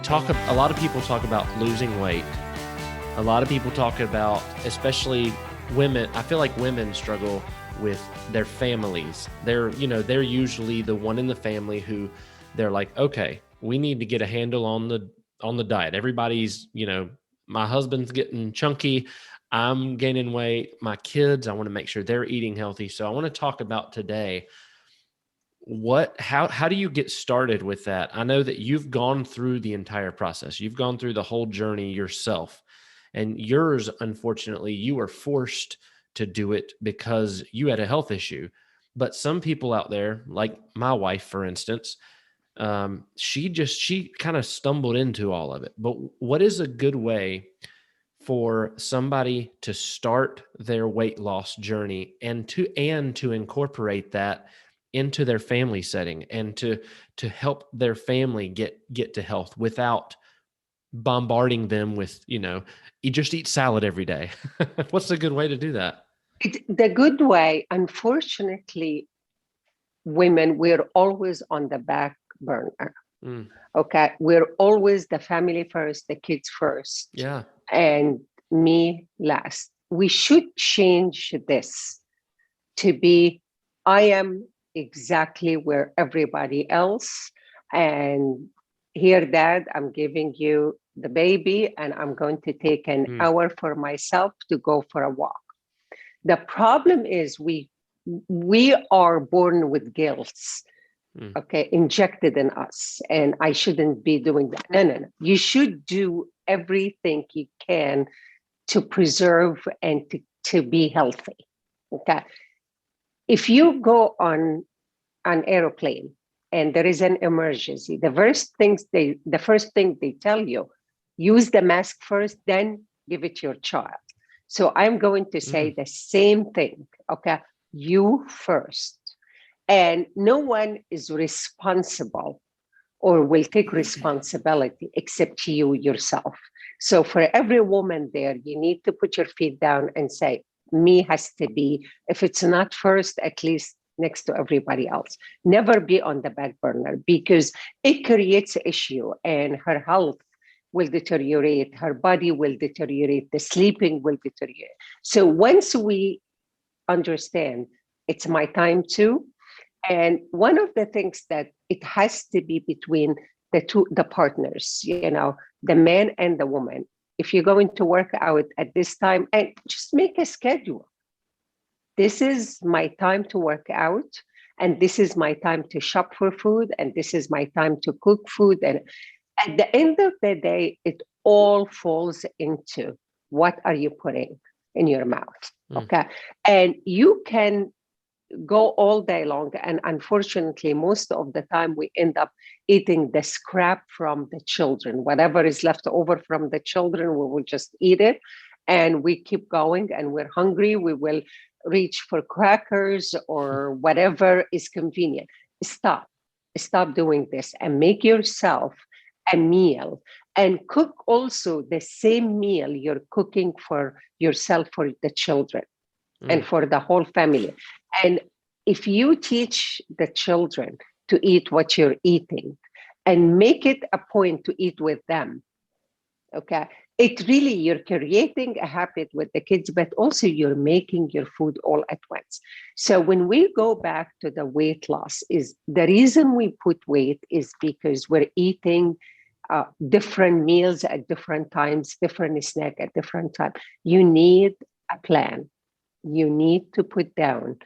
a lot of people talk about losing weight. A lot of people talk about, especially women. I feel like women struggle with their families. They're usually the one in the family who they're like, okay, we need to get a handle on the diet. Everybody's, my husband's getting chunky. I'm gaining weight. My kids, I want to make sure they're eating healthy. So I want to talk about today, how do you get started with that? I know that you've gone through the entire process. You've gone through the whole journey yourself, and yours, unfortunately, you were forced to do it because you had a health issue. But some people out there, like my wife, for instance, she kind of stumbled into all of it. But what is a good way for somebody to start their weight loss journey and to incorporate that into their family setting and to help their family get to health without bombarding them with, you just eat salad every day? What's a good way to do that? The good way, unfortunately, women, we're always on the back burner. Okay. We're always the family first, the kids first. Yeah. And me last. We should change this to be, I am exactly where everybody else. And here, Dad, I'm giving you the baby and I'm going to take an hour for myself to go for a walk. The problem is we are born with guilt, okay, injected in us. And I shouldn't be doing that. No. You should do everything you can to preserve and to be healthy. Okay. If you go on an airplane and there is an emergency, the first thing they tell you, use the mask first, then give it to your child. So I'm going to say the same thing. Okay. You first. And no one is responsible or will take responsibility except you yourself. So for every woman there, you need to put your feet down and say, me has to be, if it's not first, at least next to everybody else. Never be on the back burner because it creates an issue and her health will deteriorate, her body will deteriorate, the sleeping will deteriorate. So once we understand it's my time too, and one of the things that it has to be between the partners, the man and the woman. If you're going to work out at this time, and just make a schedule. This is my time to work out, and this is my time to shop for food, and this is my time to cook food. And at the end of the day, it all falls into what are you putting in your mouth, okay? And you can go all day long. And unfortunately, most of the time we end up eating the scrap from the children. Whatever is left over from the children, we will just eat it. And we keep going and we're hungry. We will reach for crackers or whatever is convenient. Stop doing this and make yourself a meal and cook also the same meal you're cooking for yourself, for the children and for the whole family. And if you teach the children to eat what you're eating and make it a point to eat with them, okay, it really, you're creating a habit with the kids, but also you're making your food all at once. So when we go back to the weight loss, is the reason we put weight is because we're eating different meals at different times, different snack at different time. You need a plan. You need to put down,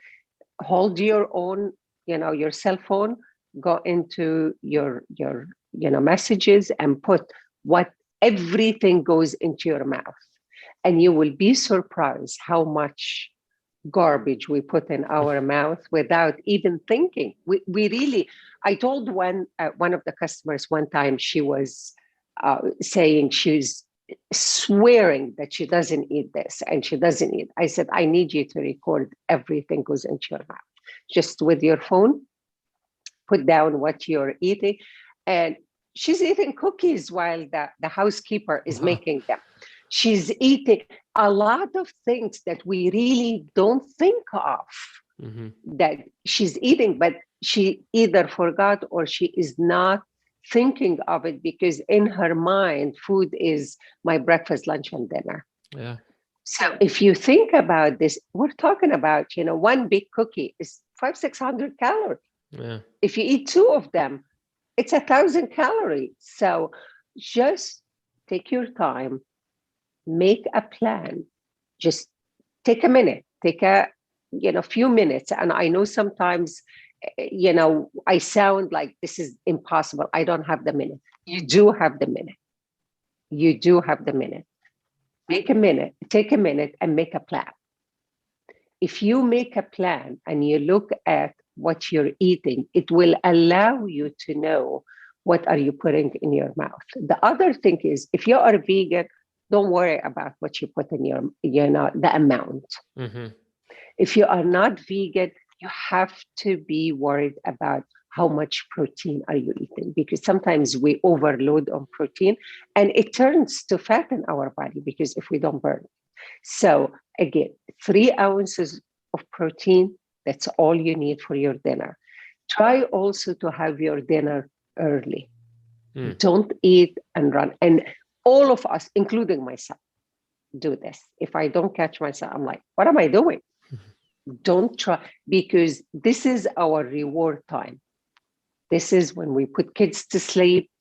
hold your own, your cell phone, go into your messages and put what everything goes into your mouth. And you will be surprised how much garbage we put in our mouth without even thinking. We really, I told one of the customers one time, she was saying she's swearing that she doesn't eat this and she doesn't eat. I said, I need you to record everything goes into your mouth. Just with your phone, put down what you're eating. And she's eating cookies while the housekeeper is making them. She's eating a lot of things that we really don't think of that she's eating, but she either forgot or she is not thinking of it, because in her mind, food is my breakfast, lunch, and dinner. Yeah. So if you think about this, we're talking about, one big cookie is 500-600 calories. Yeah. If you eat two of them, it's 1,000 calories. So just take your time, make a plan, just take a minute, take a few minutes. And I know sometimes, I sound like this is impossible. I don't have the minute. You do have the minute. You do have the minute. Take a minute and make a plan. If you make a plan and you look at what you're eating, it will allow you to know what are you putting in your mouth. The other thing is, if you are vegan, don't worry about what you put in your, the amount. Mm-hmm. If you are not vegan, you have to be worried about how much protein are you eating, because sometimes we overload on protein and it turns to fat in our body because if we don't burn it. So again, 3 ounces of protein, that's all you need for your dinner. Try also to have your dinner early. Don't eat and run. And all of us, including myself, do this. If I don't catch myself, I'm like, what am I doing? Don't try, because this is our reward time. This is when we put kids to sleep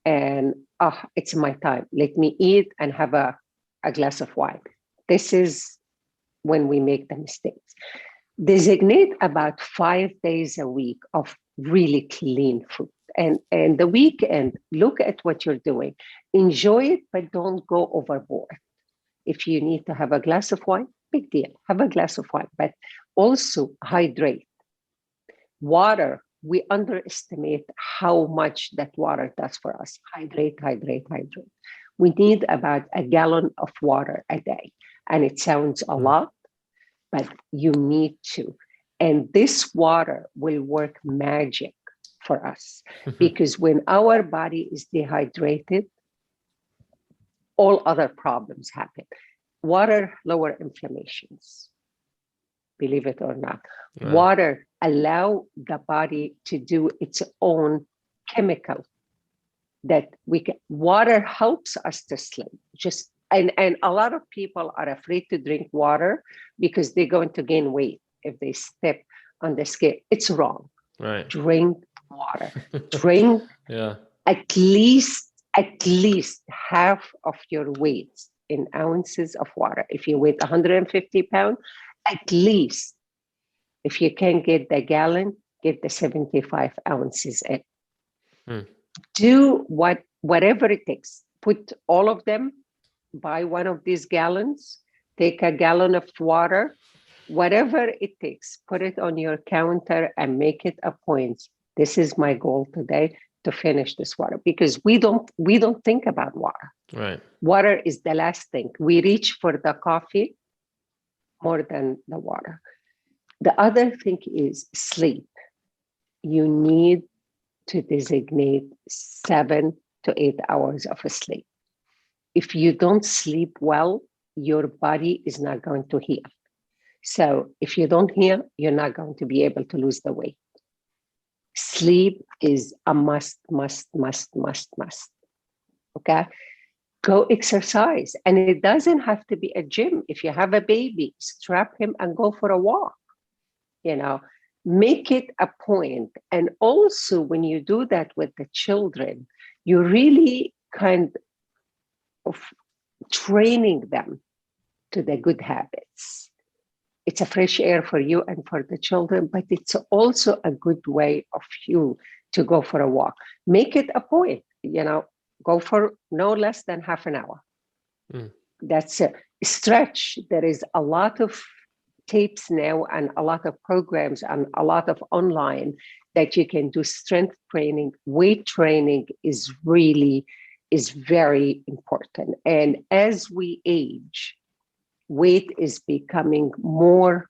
and it's my time. Let me eat and have a glass of wine. This is when we make the mistakes. Designate about 5 days a week of really clean food. And the weekend, look at what you're doing. Enjoy it, but don't go overboard. If you need to have a glass of wine, big deal. Have a glass of wine, but also hydrate. Water, we underestimate how much that water does for us. Hydrate. We need about a gallon of water a day. And it sounds a lot, but you need to. And this water will work magic for us, because when our body is dehydrated, all other problems happen. Water lower inflammations, believe it or not. Right. Water allow the body to do its own chemical that we can. Water helps us to sleep. And a lot of people are afraid to drink water because they're going to gain weight if they step on the scale. It's wrong. Right. Drink water. Drink at least half of your weight in ounces of water. If you weigh 150 pounds, at least, if you can get the gallon, get the 75 ounces in. Do whatever it takes. Put all of them, buy one of these gallons, take a gallon of water, whatever it takes, put it on your counter and make it a point. This is my goal today, to finish this water, because we don't think about water. Right. Water is the last thing. We reach for the coffee more than the water. The other thing is sleep. You need to designate 7 to 8 hours of sleep. If you don't sleep well, your body is not going to heal. So if you don't heal, you're not going to be able to lose the weight. Sleep is a must. Okay? Go exercise. And it doesn't have to be a gym. If you have a baby, strap him and go for a walk. Make it a point. And also when you do that with the children, you're really kind of training them to the good habits. It's a fresh air for you and for the children, but it's also a good way of you to go for a walk. Make it a point, go for no less than half an hour. That's a stretch. There is a lot of tapes now and a lot of programs and a lot of online that you can do strength training. Weight training is very important. And as we age, weight is becoming more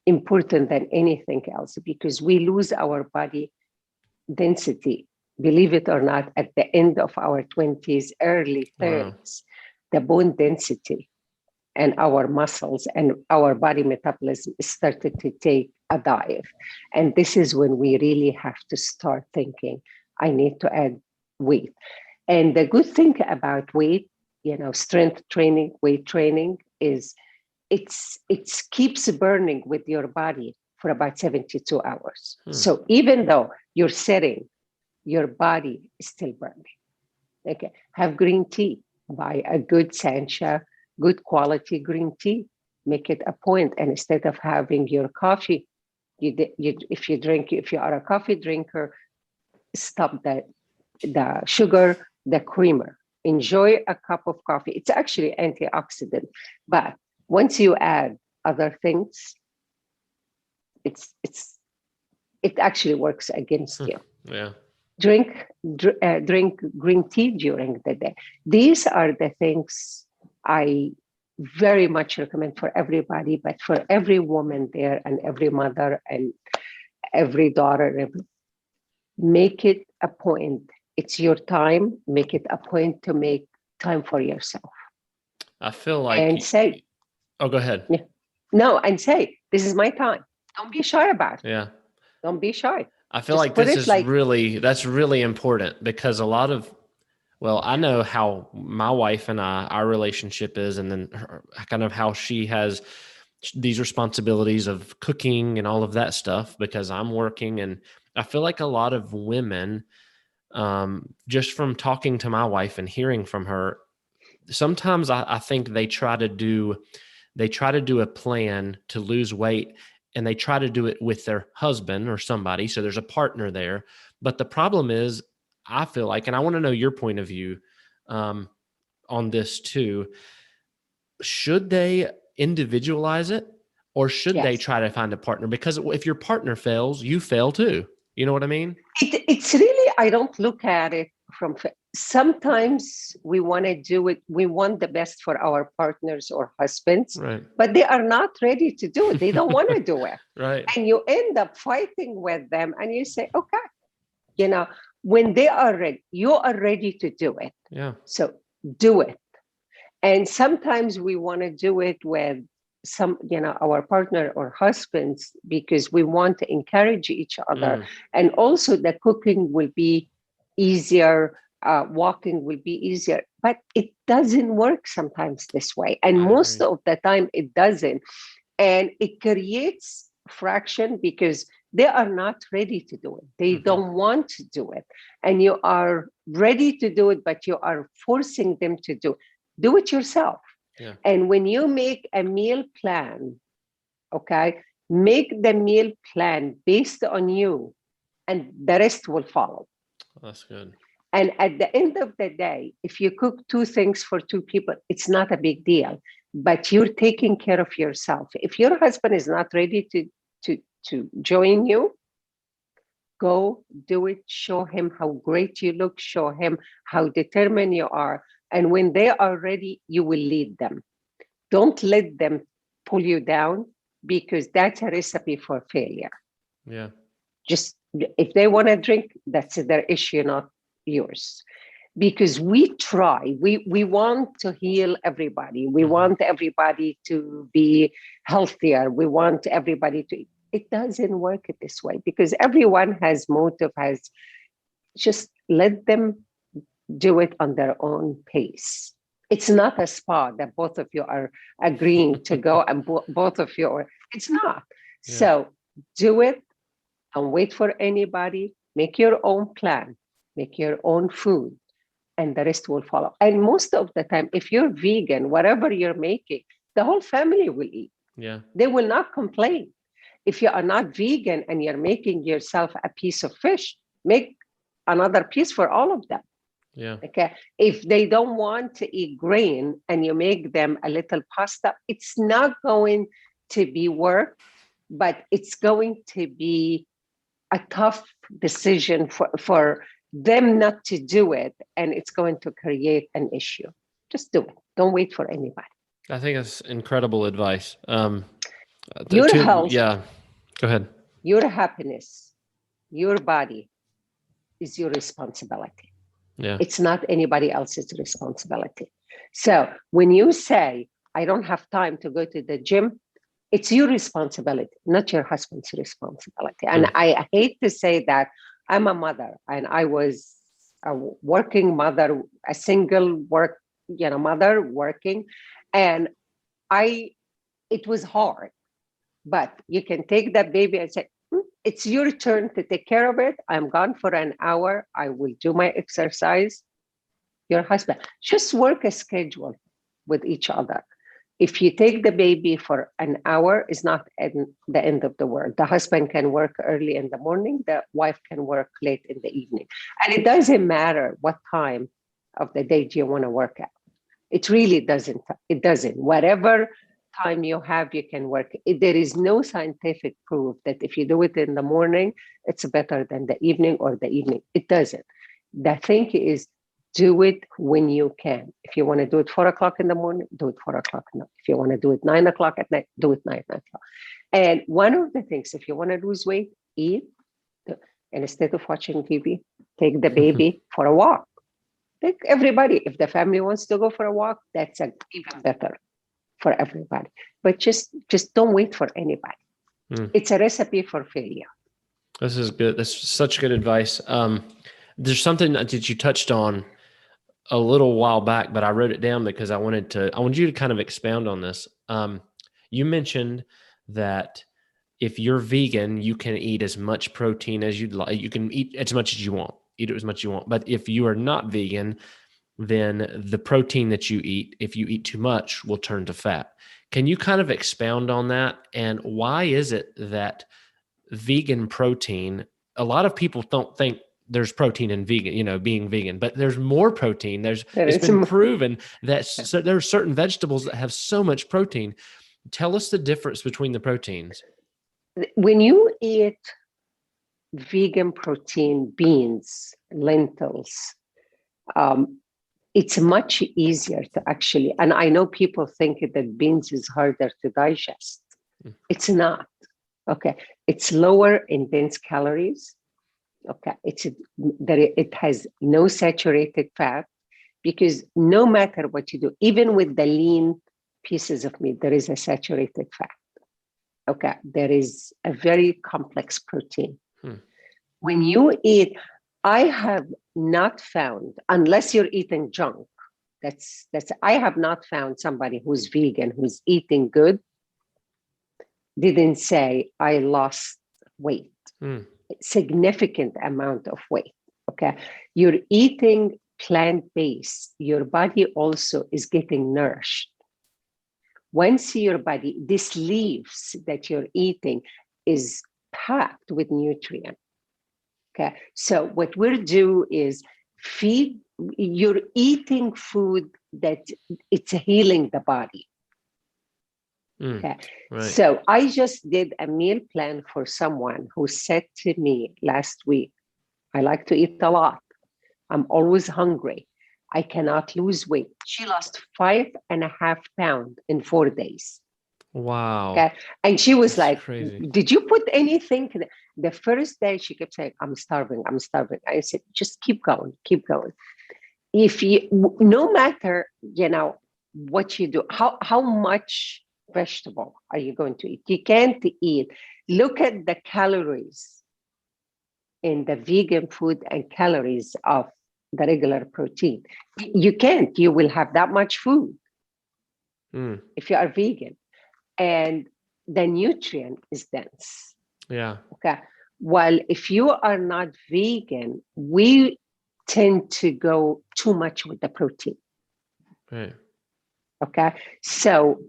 important than anything else, because we lose our body density, believe it or not, at the end of our 20s, early 30s. Wow. The bone density and our muscles and our body metabolism started to take a dive. And this is when we really have to start thinking, I need to add weight. And the good thing about weight, strength training, weight training is it keeps burning with your body for about 72 hours. So even though you're sitting, your body is still burning. Okay, have green tea. Buy a good Sancha, good quality green tea. Make it a point, and instead of having your coffee, if you are a coffee drinker, stop the sugar, the creamer. Enjoy a cup of coffee. It's actually antioxidant, but once you add other things, it actually works against you. Yeah. Drink green tea during the day. These are the things I very much recommend for everybody, but for every woman there and every mother and every daughter, make it a point. It's your time. Make it a point to make time for yourself. I feel like and say, oh, go ahead. Yeah, no, and say, this is my time. Don't be shy about it. Yeah. Don't be shy. I feel Just like this is like, that's really important, because I know how my wife and our relationship is, and then kind of how she has these responsibilities of cooking and all of that stuff because I'm working. And I feel like a lot of women, just from talking to my wife and hearing from her, sometimes I think they try to do a plan to lose weight, and they try to do it with their husband or somebody. So there's a partner there. But the problem is, I feel like, and I want to know your point of view on this too, should they individualize it, or should they yes. try to find a partner? Because if your partner fails, you fail too. You know what I mean? It's really, I don't look at it from, sometimes we want to do it. We want the best for our partners or husbands, Right. but they are not ready to do it. They don't want to do it. Right. And you end up fighting with them, and you say, okay, when they are ready, you are ready to do it. Yeah. So do it. And sometimes we want to do it with our partner or husbands, because we want to encourage each other. And also the cooking will be easier, walking will be easier, but it doesn't work sometimes this way. And most of the time it doesn't. And it creates friction because they are not ready to do it. They don't want to do it. And you are ready to do it, but you are forcing them to do it yourself. Yeah. And when you make a meal plan, okay, make the meal plan based on you, and the rest will follow. That's good. And at the end of the day, if you cook 2 things for 2 people, it's not a big deal, but you're taking care of yourself. If your husband is not ready to join you, go do it. Show him how great you look. Show him how determined you are. And when they are ready, you will lead them. Don't let them pull you down, because that's a recipe for failure. Yeah. Just, if they want to drink, that's their issue, not yours. Because we try, we want to heal everybody. We want everybody to be healthier. We want everybody to, it doesn't work this way, because everyone has motive, just let them do it on their own pace. It's not a spa that both of you are agreeing to go and both of you are, it's not. Yeah. So do it. Don't wait for anybody. Make your own plan, make your own food, and the rest will follow. And most of the time, if you're vegan, whatever you're making, the whole family will eat. Yeah. They will not complain. If you are not vegan and you're making yourself a piece of fish, make another piece for all of them. Yeah. Okay. If they don't want to eat grain and you make them a little pasta, it's not going to be work, but it's going to be a tough decision for them not to do it. And it's going to create an issue. Just do it. Don't wait for anybody. I think that's incredible advice. Your health. Yeah. Go ahead. Your happiness, your body is your responsibility. Yeah. It's not anybody else's responsibility. So when you say, I don't have time to go to the gym, it's your responsibility, not your husband's responsibility. And I hate to say that. I'm a mother, and I was a working mother, a single mother working. And it was hard, but you can take that baby and say, it's your turn to take care of it. I'm gone for an hour. I will do my exercise. Your husband, just work a schedule with each other. If you take the baby for an hour, it's not the end of the world. The husband can work early in the morning. The wife can work late in the evening. And it doesn't matter what time of the day do you want to work at. It really doesn't. It doesn't. Whatever time you have, you can work. There is no scientific proof that if you do it in the morning, it's better than the evening or the evening. It doesn't. The thing is, do it when you can. If you want to do it 4 o'clock in the morning, do it 4 o'clock. If you want to do it 9 o'clock at night, do it 9 o'clock. And one of the things, if you want to lose weight, eat. And instead of watching TV, take the baby for a walk. Take everybody. If the family wants to go for a walk, that's even better for everybody. But just don't wait for anybody. It's a recipe for failure. This is good. That's such good advice. There's something that you touched on a little while back, but I wrote it down because I wanted you to kind of expound on this. You mentioned that if you're vegan, you can eat as much protein as you'd like. You can eat as much as you want, eat it as much as you want. But if you are not vegan, then the protein that you eat, if you eat too much, will turn to fat. Can you kind of expound on that? And why is it that vegan protein, a lot of people don't think there's protein in vegan, being vegan, but there's more protein. It's been proven that there are certain vegetables that have so much protein. Tell us the difference between the proteins. When you eat vegan protein, beans, lentils, it's much easier to actually, and I know people think that beans is harder to digest. It's not. Okay. It's lower in dense calories. Okay. It has no saturated fat, because no matter what you do, even with the lean pieces of meat, there is a saturated fat. Okay. There is a very complex protein. When you eat, I have not found, unless you're eating junk, I have not found somebody who's vegan, who's eating good, didn't say, I lost weight, significant amount of weight. Okay. You're eating plant-based. Your body also is getting nourished. Once your body, these leaves that you're eating is packed with nutrients. Okay. So what we'll do is you're eating food that it's healing the body. Okay. Right. So I just did a meal plan for someone who said to me last week, I like to eat a lot. I'm always hungry. I cannot lose weight. She lost 5.5 pounds in 4 days. Wow. Okay. And she was That's like, crazy. Did you put anything? The first day she kept saying, I'm starving. I said, just keep going. No matter, what you do, how much vegetable are you going to eat? You can't eat. Look at the calories in the vegan food and calories of the regular protein. You can't. You will have that much food if you are vegan. And the nutrient is dense. Yeah. Okay. While if you are not vegan, we tend to go too much with the protein. Right. Okay. So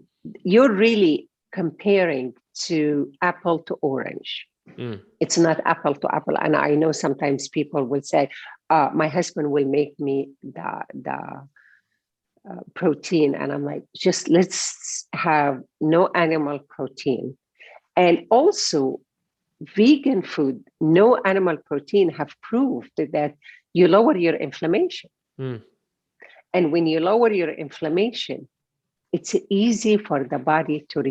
you're really comparing to apple to orange. It's not apple to apple. And I know sometimes people will say, my husband will make me the protein. And I'm like, just let's have no animal protein. And also vegan food, no animal protein, have proved that you lower your inflammation. And when you lower your inflammation, it's easy for the body to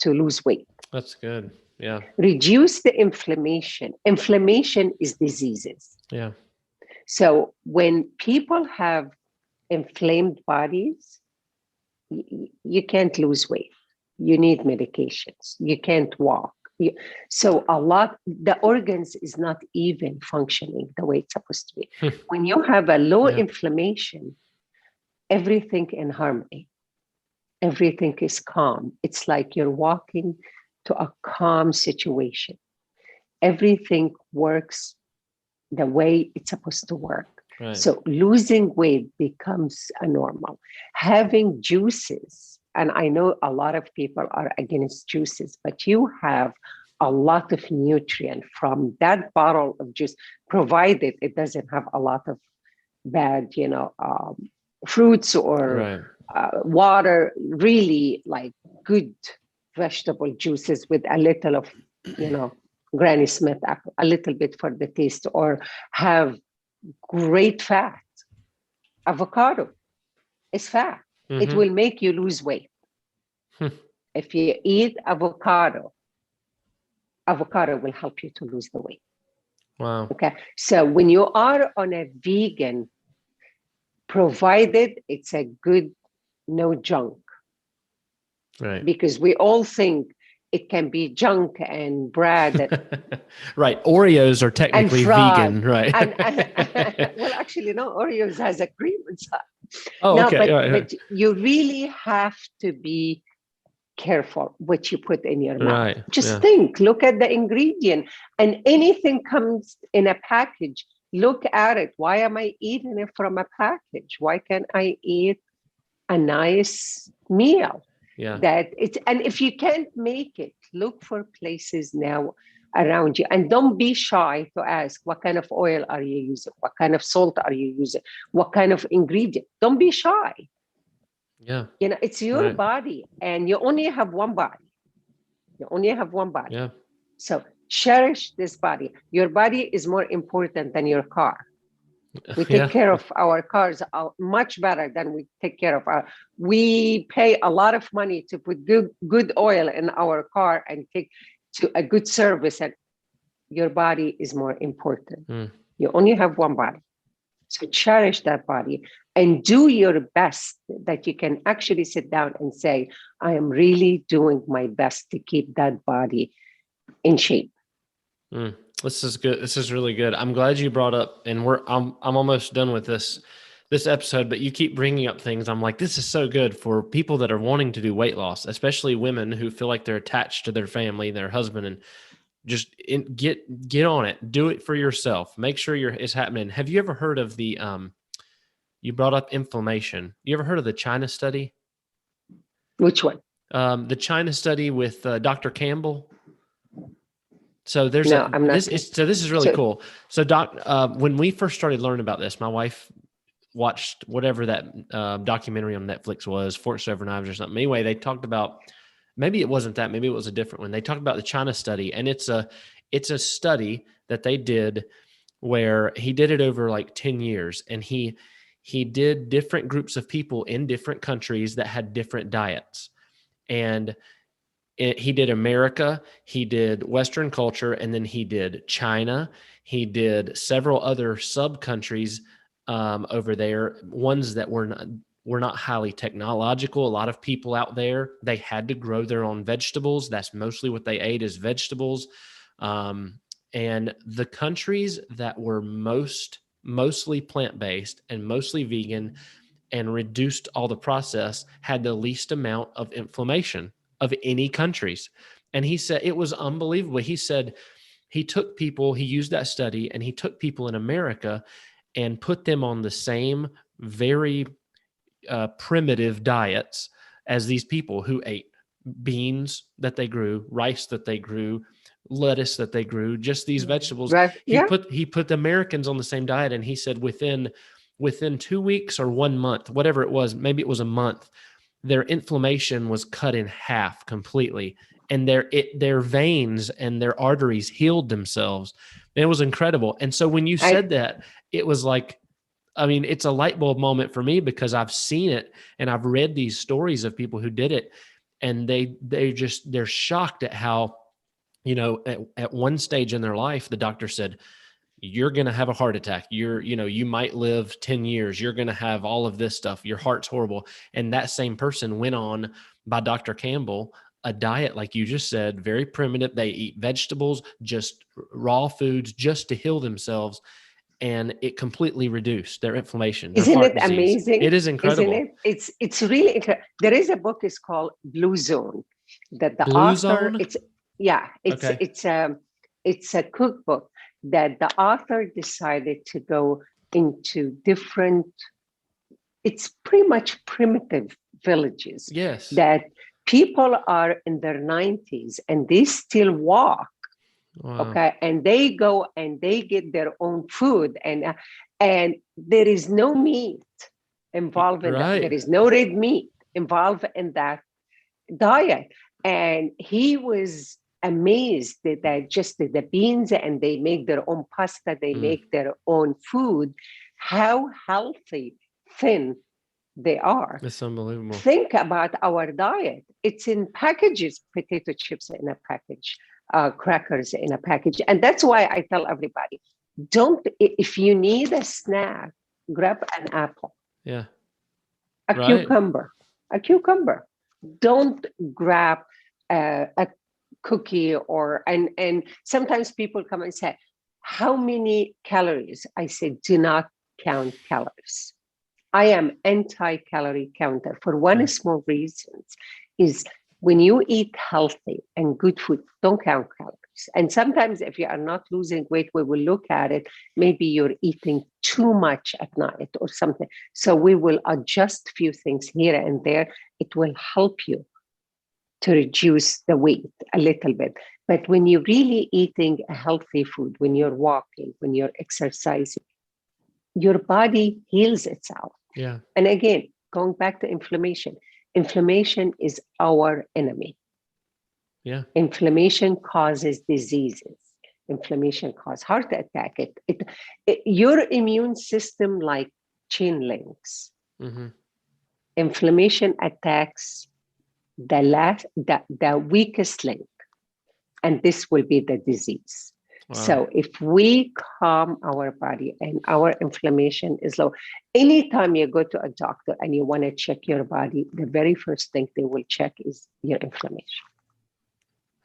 lose weight. That's good. Yeah. Reduce the inflammation. Inflammation is diseases. Yeah. So when people have inflamed bodies, you can't lose weight. You need medications. You can't walk. So the organs is not even functioning the way it's supposed to be. When you have a low inflammation, everything in harmony, everything is calm. It's like you're walking to a calm situation. Everything works the way it's supposed to work. Right. So losing weight becomes a normal. Having juices, and I know a lot of people are against juices, but you have a lot of nutrient from that bottle of juice, provided it doesn't have a lot of bad, fruits or water, really like good vegetable juices with a little of, Granny Smith apple, a little bit for the taste, or have great fat. Avocado is fat. It will make you lose weight. If you eat avocado will help you to lose the weight. Wow. Okay. So when you are on a vegan, provided it's a good, no junk. Right. Because we all think it can be junk and bread. Right. Oreos are technically vegan, right? Well, actually, no, Oreos has a cream inside. Oh, no, okay. but you really have to be careful what you put in your mouth. Right. Just think, look at the ingredient, and anything comes in a package, look at it. Why am I eating it from a package? Why can't I eat a nice meal? Yeah. And if you can't make it, look for places now around you, and don't be shy to ask, what kind of oil are you using? What kind of salt are you using? What kind of ingredient? Don't be shy. Yeah. It's your body, and you only have one body. Yeah. So cherish this body. Your body is more important than your car. We take care of our cars much better than we take care of we pay a lot of money to put good oil in our car and take to a good service, and your body is more important. You only have one body. So cherish that body and do your best that you can actually sit down and say, I am really doing my best to keep that body in shape. This is good. This is really good. I'm glad you brought up, and I'm almost done with this episode, but you keep bringing up things. I'm like, this is so good for people that are wanting to do weight loss, especially women who feel like they're attached to their family, their husband, and just get on it. Do it for yourself. Make sure it's happening. Have you ever heard of you brought up inflammation. You ever heard of the China study? Which one? The China study with Dr. Campbell. So this is really cool. So when we first started learning about this, my wife watched whatever that documentary on Netflix was, Forks Over Knives or something. Anyway, they talked about, maybe it wasn't that, maybe it was a different one. They talked about the China study, and it's a study that they did where he did it over like 10 years, and he did different groups of people in different countries that had different diets. And he did America, he did Western culture, and then he did China. He did several other sub-countries over there, ones that were not highly technological. A lot of people out there, they had to grow their own vegetables. That's mostly what they ate, is vegetables. And the countries that were mostly plant-based and mostly vegan and reduced all the process had the least amount of inflammation of any countries. And he said it was unbelievable. He said he used that study, and he took people in America and put them on the same very primitive diets as these people who ate beans that they grew, rice that they grew, lettuce that they grew, just these vegetables. Right. Yeah. He put the Americans on the same diet, and he said within 2 weeks or 1 month, whatever it was, maybe it was a month, their inflammation was cut in half completely, and their veins and their arteries healed themselves. And it was incredible. And so when you said that, it was like, I mean, it's a light bulb moment for me, because I've seen it and I've read these stories of people who did it, and they're shocked at how, at one stage in their life, the doctor said, you're going to have a heart attack. You might live 10 years. You're going to have all of this stuff. Your heart's horrible. And that same person went on, by Dr. Campbell, a diet, like you just said, very primitive. They eat vegetables, just raw foods, just to heal themselves. And it completely reduced their inflammation, their Isn't heart it disease. It amazing? is Isn't incredible. it? It's really there is a book. It's called Blue Zone. That the Blue author. zone. It's yeah. Okay. It's a cookbook that the author decided to go into different. It's pretty much primitive villages Yes. that people are in their 90s and they still walk. Wow. Okay, and they go and they get their own food, and there is no meat involved in that. There Right. is no red meat involved in that diet. And he was amazed that just the beans, and they make their own pasta, they Mm, make their own food, how healthy, thin they are. it's unbelievable. Think about our diet. It's in packages, potato chips in a package, crackers in a package. And that's why I tell everybody, if you need a snack, grab an apple, Yeah. a Right. cucumber, a cucumber. Don't grab a cookie and sometimes people come and say, how many calories? I say, do not count calories. I am anti-calorie counter for one Yeah. small reason is when you eat healthy and good food, don't count calories. And sometimes if you are not losing weight, we will look at it. Maybe you're eating too much at night or something. So we will adjust a few things here and there. It will help you to reduce the weight a little bit. But when you're really eating a healthy food, when you're walking, when you're exercising, your body heals itself. Yeah. And again, going back to inflammation, inflammation is our enemy. Yeah. Inflammation causes diseases. Inflammation causes heart attack. Your immune system like chain links. Mm-hmm. Inflammation attacks the weakest link, and this will be the disease. Wow. So if we calm our body and our inflammation is low, anytime you go to a doctor and you want to check your body, the very first thing they will check is your inflammation.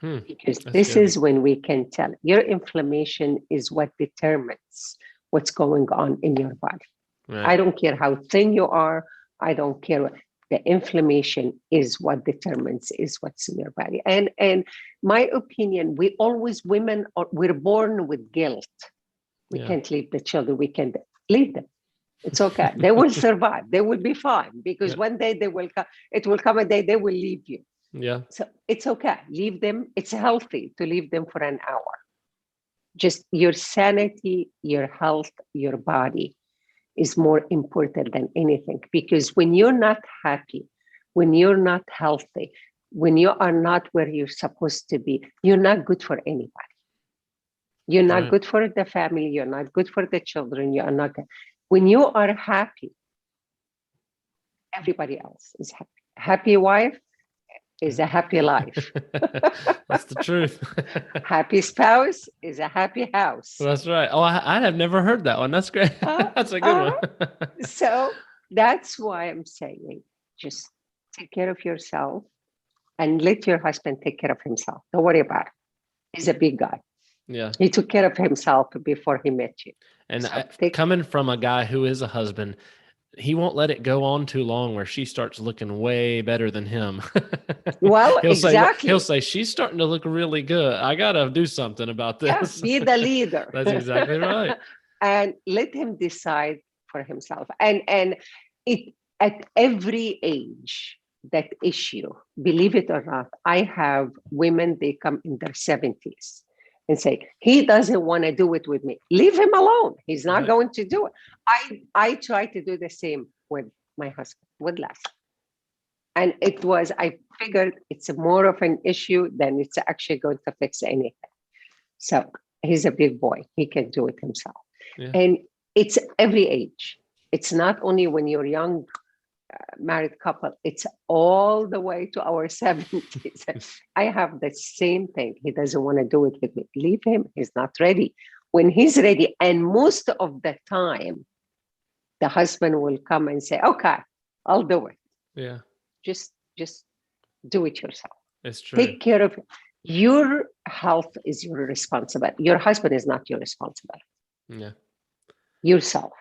Because this good. is when we can tell your inflammation is what determines what's going on in your body. Right. I don't care how thin you are. I don't care. The inflammation is what determines is what's in your body. And my opinion, we're born with guilt. We can't leave the children. We can leave them. It's okay. They will survive. They will be fine because one day they will come. It will come a day they will leave you. Yeah. So it's okay. Leave them. It's healthy to leave them for an hour. Just your sanity, your health, your body is more important than anything. Because when you're not happy, when you're not healthy, when you are not where you're supposed to be, you're not good for anybody. You're not good for the family. You're not good for the children. You are not good. When you are happy, everybody else is happy. Happy wife is a happy life. That's the truth. Happy spouse is a happy house. That's right. Oh, I have never heard that one. That's great. That's a good one. So that's why I'm saying just take care of yourself and let your husband take care of himself. Don't worry about it. He's a big guy. Yeah. He took care of himself before he met you. And So coming from a guy who is a husband, he won't let it go on too long where she starts looking way better than him. Well, he'll say, she's starting to look really good. I got to do something about this. Yeah, be the leader. That's exactly right. And let him decide for himself. And it at every age, that issue, believe it or not, I have women, they come in their 70s and say, he doesn't want to do it with me. Leave him alone. He's not going to do it. I try to do the same with my husband, with Les. And I figured it's more of an issue than it's actually going to fix anything. So he's a big boy. He can do it himself. Yeah. And it's every age. It's not only when you're young, married couple, it's all the way to our 70s. I have the same thing. He doesn't want to do it with me. Leave him. He's not ready. When he's ready, and most of the time, the husband will come and say, okay, I'll do it. Yeah. Just do it yourself. It's true. Take care of your health is your responsibility. Your husband is not your responsibility. Yeah. Yourself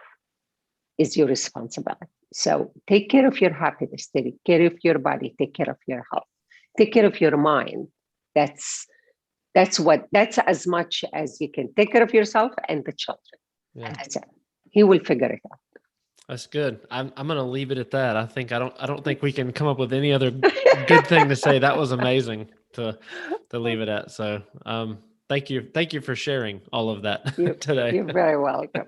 is your responsibility. So take care of your happiness, take care of your body, take care of your health, take care of your mind. That's that's as much as you can take care of yourself and the children. Yeah. And that's it. He will figure it out. That's good. I'm gonna leave it at that. I don't think we can come up with any other good thing to say. That was amazing to leave it at. So thank you for sharing all of that You're today. very welcome.